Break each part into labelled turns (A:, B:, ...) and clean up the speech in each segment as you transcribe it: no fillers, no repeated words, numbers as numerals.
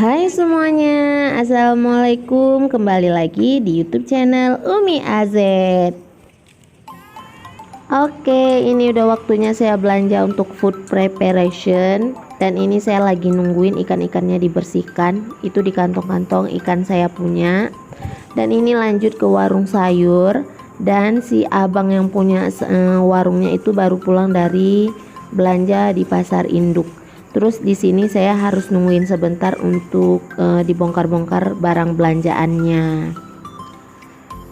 A: Hai semuanya, assalamualaikum. Kembali lagi di YouTube channel Umi AZ. Oke, ini udah waktunya saya belanja untuk food preparation. Dan ini saya lagi nungguin ikan-ikannya dibersihkan. Itu di kantong-kantong ikan saya punya. Dan ini lanjut ke warung sayur. Dan si abang yang punya warungnya itu baru pulang dari belanja di pasar induk. Terus di sini saya harus nungguin sebentar untuk dibongkar-bongkar barang belanjaannya.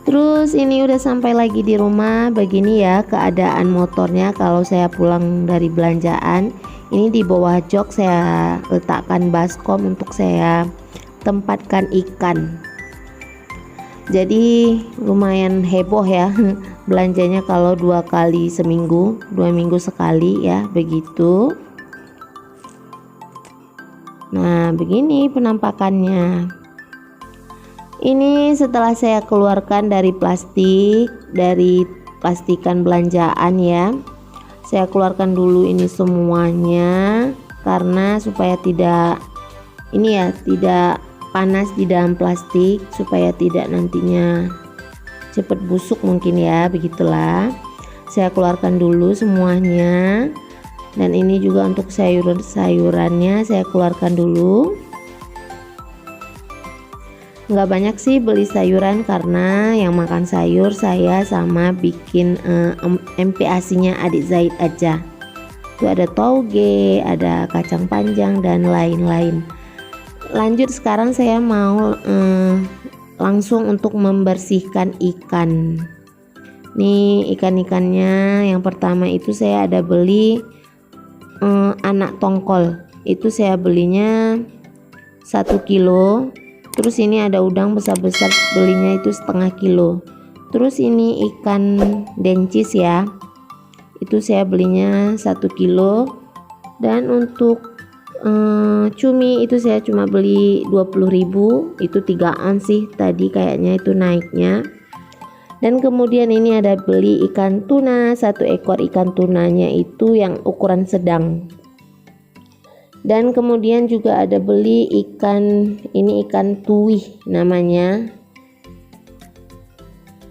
A: Terus ini udah sampai lagi di rumah. Begini ya keadaan motornya kalau saya pulang dari belanjaan. Ini di bawah jok saya letakkan baskom untuk saya tempatkan ikan. Jadi lumayan heboh ya belanjanya kalau 2 kali seminggu, 2 minggu sekali ya begitu. Nah, begini penampakannya. Ini setelah saya keluarkan dari plastikan belanjaan ya. Saya keluarkan dulu ini semuanya karena supaya tidak panas di dalam plastik, supaya tidak nantinya cepat busuk mungkin ya, begitulah. Saya keluarkan dulu semuanya. Dan ini juga untuk sayurannya saya keluarkan dulu. Nggak banyak sih beli sayuran karena yang makan sayur saya sama bikin MPASI-nya adik Zaid aja. Itu ada toge, ada kacang panjang dan lain-lain. Lanjut, sekarang saya mau langsung untuk membersihkan ikan. Nih ikan-ikannya. Yang pertama itu saya ada beli anak tongkol, itu saya belinya 1 kilo. Terus ini ada udang besar-besar, belinya itu setengah kilo. Terus ini ikan dencis ya, itu saya belinya 1 kilo. Dan untuk cumi itu saya cuma beli 20.000, itu 3an sih tadi kayaknya itu naiknya. Dan kemudian ini ada beli ikan tuna, 1 ekor ikan tunanya itu yang ukuran sedang. Dan kemudian juga ada beli ikan tuih namanya.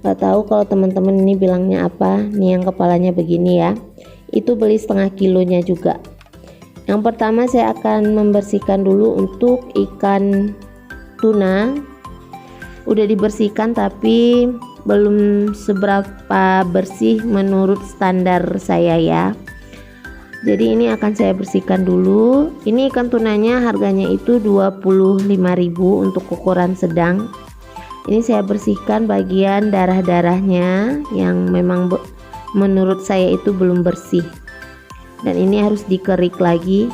A: Gak tahu kalau teman-teman ini bilangnya apa. Nih yang kepalanya begini ya. Itu beli setengah kilonya juga. Yang pertama saya akan membersihkan dulu untuk ikan tuna. Udah dibersihkan tapi belum seberapa bersih menurut standar saya ya. Jadi ini akan saya bersihkan dulu. Ini ikan tunanya harganya itu 25.000 untuk ukuran sedang. Ini saya bersihkan bagian darah-darahnya yang memang menurut saya itu belum bersih. Dan ini harus dikerik lagi.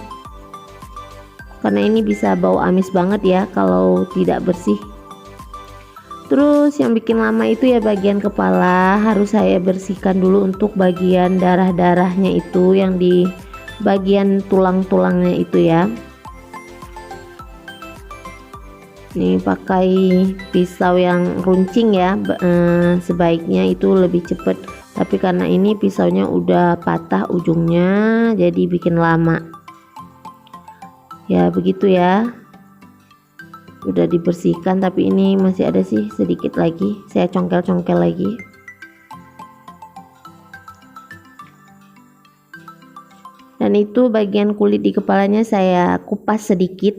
A: Karena ini bisa bau amis banget ya kalau tidak bersih. Terus yang bikin lama itu ya bagian kepala harus saya bersihkan dulu untuk bagian darah-darahnya itu yang di bagian tulang-tulangnya itu ya. Ini pakai pisau yang runcing ya, sebaiknya itu lebih cepat. Tapi karena ini pisaunya udah patah ujungnya jadi bikin lama. Ya begitu ya. Udah dibersihkan tapi ini masih ada sih sedikit lagi, saya congkel-congkel lagi. Dan itu bagian kulit di kepalanya saya kupas sedikit.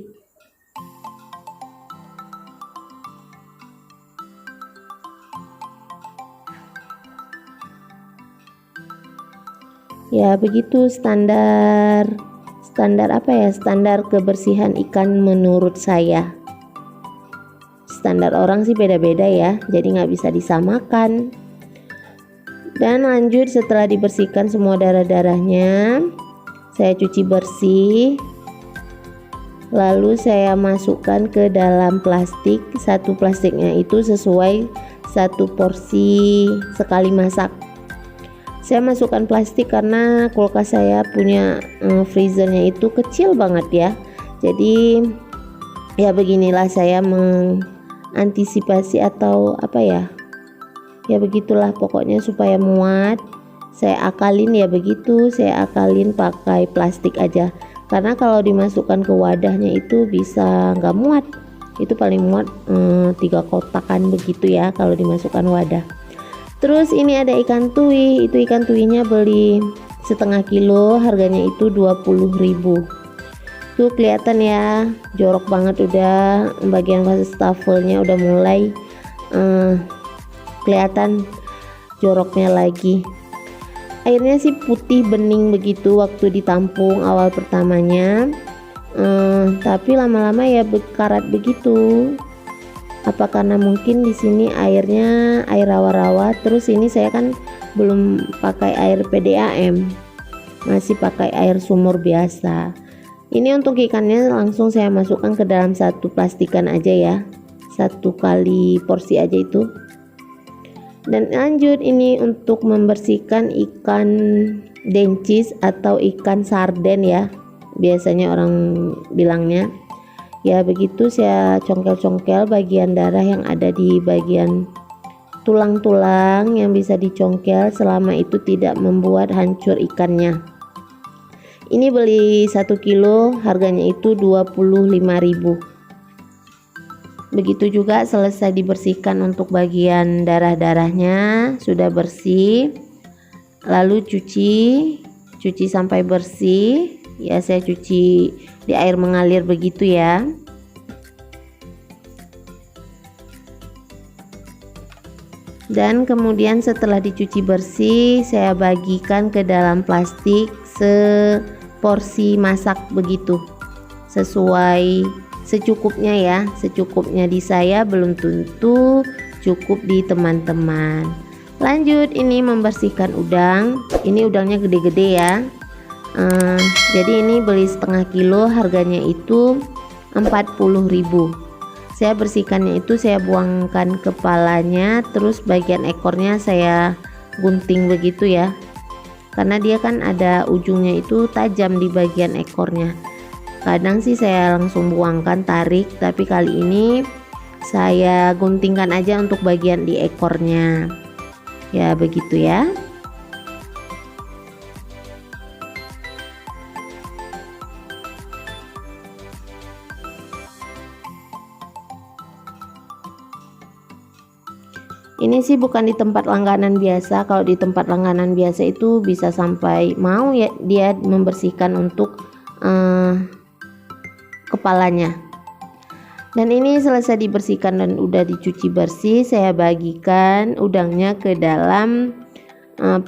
A: Ya begitu standar apa ya, standar kebersihan ikan menurut saya. Standar orang sih beda-beda ya, jadi nggak bisa disamakan. Dan lanjut setelah dibersihkan semua darah-darahnya, saya cuci bersih. Lalu saya masukkan ke dalam plastik. 1 plastiknya itu sesuai 1 porsi sekali masak. Saya masukkan plastik karena kulkas saya punya freezernya itu kecil banget ya. Jadi ya beginilah saya antisipasi atau apa ya begitulah pokoknya supaya muat. Saya akalin ya begitu, saya akalin pakai plastik aja karena kalau dimasukkan ke wadahnya itu bisa nggak muat, itu paling muat 3 kotakan begitu ya kalau dimasukkan wadah. Terus ini ada ikan tui, itu ikan tuinya beli setengah kilo, harganya itu 20.000. Tuh kelihatan ya, jorok banget udah bagian wastafelnya udah mulai kelihatan joroknya lagi. Airnya sih putih bening begitu waktu ditampung awal pertamanya, tapi lama-lama ya berkarat begitu. Apa karena mungkin di sini airnya air rawa-rawa, terus ini saya kan belum pakai air PDAM, masih pakai air sumur biasa. Ini untuk ikannya langsung saya masukkan ke dalam satu plastikan aja ya, 1 kali porsi aja itu. Dan lanjut ini untuk membersihkan ikan dencis atau ikan sarden ya, biasanya orang bilangnya. Ya begitu, saya congkel-congkel bagian darah yang ada di bagian tulang-tulang yang bisa dicongkel selama itu tidak membuat hancur ikannya. Ini beli 1 kilo, harganya itu 25.000. Begitu juga selesai dibersihkan untuk bagian darah-darahnya sudah bersih, lalu cuci sampai bersih ya. Saya cuci di air mengalir begitu ya. Dan kemudian setelah dicuci bersih, saya bagikan ke dalam plastik seporsi masak begitu, sesuai secukupnya ya. Secukupnya di saya belum tentu cukup di teman-teman. Lanjut ini membersihkan udang. Ini udangnya gede-gede ya. Jadi ini beli setengah kilo, harganya itu 40.000. Saya bersihkannya itu saya buangkan kepalanya, terus bagian ekornya saya gunting begitu ya, karena dia kan ada ujungnya itu tajam di bagian ekornya. Kadang sih saya langsung buangkan, tarik, tapi kali ini saya guntingkan aja untuk bagian di ekornya ya, begitu ya. Ini sih bukan di tempat langganan biasa. Kalau di tempat langganan biasa itu bisa sampai mau ya dia membersihkan untuk kepalanya. Dan ini selesai dibersihkan dan udah dicuci bersih, saya bagikan udangnya ke dalam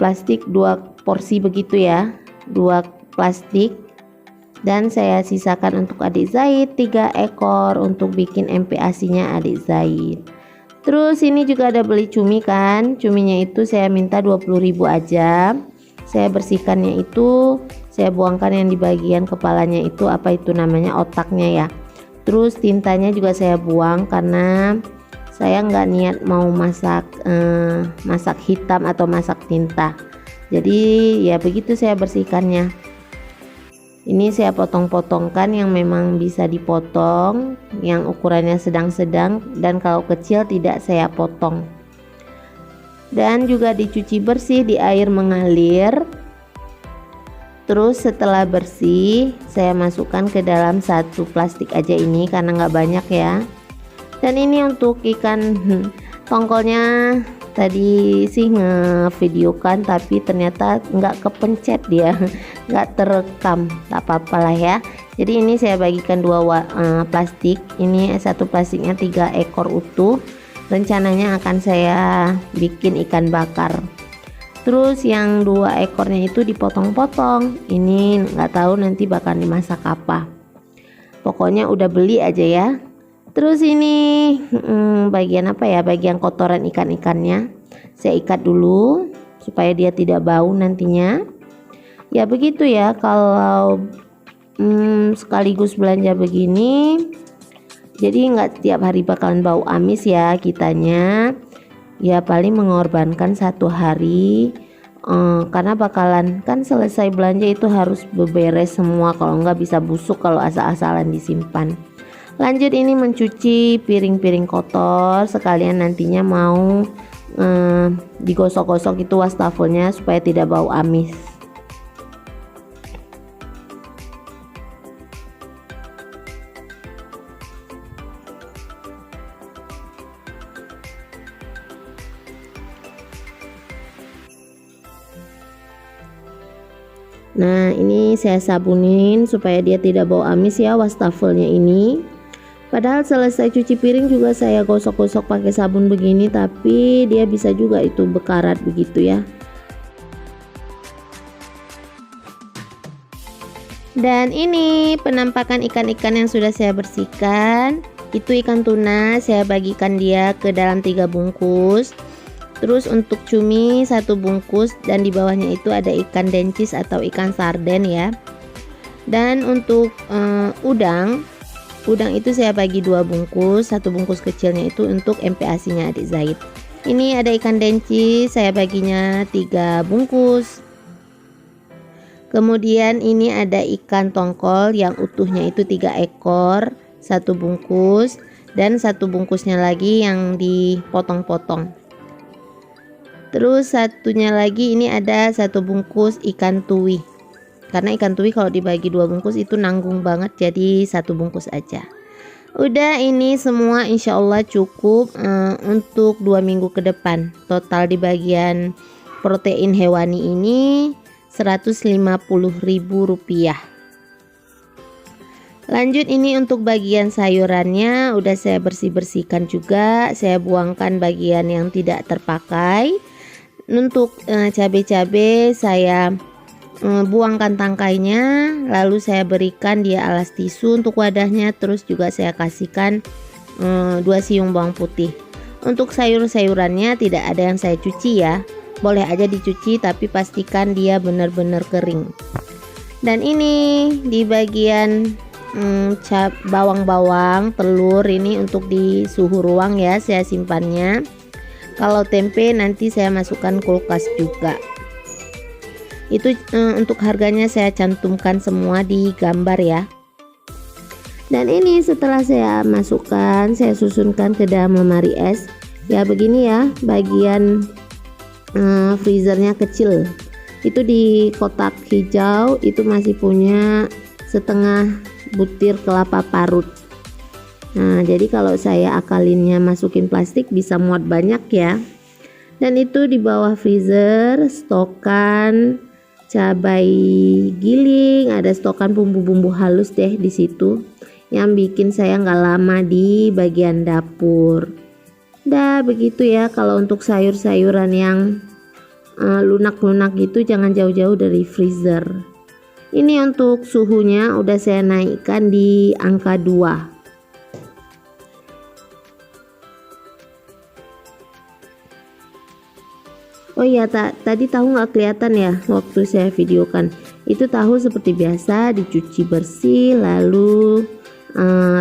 A: plastik 2 porsi begitu ya, 2 plastik. Dan saya sisakan untuk adik Zaid 3 ekor untuk bikin MPASI-nya adik Zaid. Terus ini juga ada beli cumi kan, cuminya itu saya minta 20.000 aja. Saya bersihkannya itu, saya buangkan yang di bagian kepalanya itu, apa itu namanya, otaknya ya. Terus tintanya juga saya buang karena saya nggak niat mau masak masak hitam atau masak tinta. Jadi ya begitu saya bersihkannya. Ini saya potong-potongkan yang memang bisa dipotong, yang ukurannya sedang-sedang, dan kalau kecil tidak saya potong. Dan juga dicuci bersih di air mengalir. Terus setelah bersih saya masukkan ke dalam 1 plastik aja ini karena nggak banyak ya. Dan ini untuk ikan tongkolnya, tadi sih ngevideokan tapi ternyata nggak kepencet dia, nggak terekam, tak apa-apa lah ya. Jadi ini saya bagikan 2 plastik. Ini 1 plastiknya 3 ekor utuh, rencananya akan saya bikin ikan bakar. Terus yang 2 ekornya itu dipotong-potong, ini nggak tahu nanti bakal dimasak apa, pokoknya udah beli aja ya. Terus ini bagian apa ya, bagian kotoran ikan-ikannya saya ikat dulu supaya dia tidak bau nantinya. Ya begitu ya, kalau sekaligus belanja begini jadi nggak tiap hari bakalan bau amis ya kitanya. Ya paling mengorbankan 1 hari, karena bakalan kan selesai belanja itu harus beberes semua, kalau nggak bisa busuk kalau asal-asalan disimpan. Lanjut ini mencuci piring-piring kotor, sekalian nantinya mau digosok-gosok itu wastafelnya supaya tidak bau amis. Nah, ini saya sabunin supaya dia tidak bau amis ya wastafelnya ini. Padahal selesai cuci piring juga saya gosok-gosok pakai sabun begini, tapi dia bisa juga itu berkarat begitu ya. Dan ini penampakan ikan-ikan yang sudah saya bersihkan. Itu ikan tuna, saya bagikan dia ke dalam 3 bungkus. Terus untuk cumi 1 bungkus, dan di bawahnya itu ada ikan dencis atau ikan sarden ya. Dan untuk udang itu saya bagi 2 bungkus, 1 bungkus kecilnya itu untuk MPASI nya adik Zaid. Ini ada ikan dencis, saya baginya 3 bungkus. Kemudian ini ada ikan tongkol yang utuhnya itu 3 ekor, 1 bungkus, dan 1 bungkusnya lagi yang dipotong-potong. Terus satunya lagi ini ada 1 bungkus ikan tui, karena ikan tui kalau dibagi 2 bungkus itu nanggung banget, jadi 1 bungkus aja. Udah, ini semua insya Allah cukup untuk 2 minggu ke depan. Total di bagian protein hewani ini Rp150.000. Lanjut, ini untuk bagian sayurannya udah saya bersihkan juga, saya buangkan bagian yang tidak terpakai. Untuk cabai-cabai saya buangkan tangkainya, lalu saya berikan dia alas tisu untuk wadahnya, terus juga saya kasihkan 2 siung bawang putih. Untuk sayur-sayurannya tidak ada yang saya cuci ya, boleh aja dicuci tapi pastikan dia benar-benar kering. Dan ini di bagian bawang-bawang, telur ini untuk di suhu ruang ya, saya simpannya. Kalau tempe nanti saya masukkan kulkas juga. Itu untuk harganya saya cantumkan semua di gambar ya. Dan ini setelah saya masukkan, saya susunkan ke dalam lemari es. Ya begini ya, bagian freezernya kecil. Itu di kotak hijau itu masih punya setengah butir kelapa parut. Nah, jadi kalau saya akalinnya masukin plastik bisa muat banyak ya. Dan itu di bawah freezer stokan cabai giling, ada stokan bumbu-bumbu halus deh di situ, yang bikin saya nggak lama di bagian dapur. Dah begitu ya. Kalau untuk sayur-sayuran yang lunak-lunak gitu jangan jauh-jauh dari freezer. Ini untuk suhunya udah saya naikkan di angka 2. Oh iya, tadi tahu nggak kelihatan ya waktu saya videokan. Itu tahu seperti biasa dicuci bersih, lalu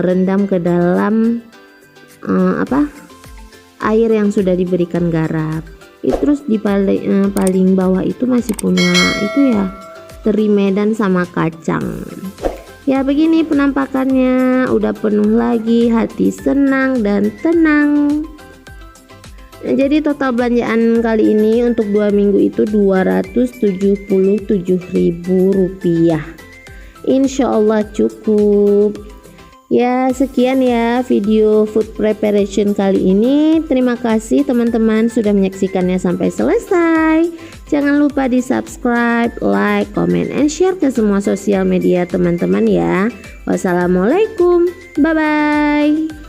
A: rendam ke dalam air yang sudah diberikan garam. Terus di paling bawah itu masih punya itu ya, teri medan sama kacang. Ya begini penampakannya, udah penuh lagi, hati senang dan tenang. Jadi total belanjaan kali ini untuk 2 minggu itu Rp277.000. Insya Allah cukup. Ya sekian ya video food preparation kali ini. Terima kasih teman-teman sudah menyaksikannya sampai selesai. Jangan lupa di subscribe, like, comment, and share ke semua sosial media teman-teman ya. Wassalamualaikum, bye bye.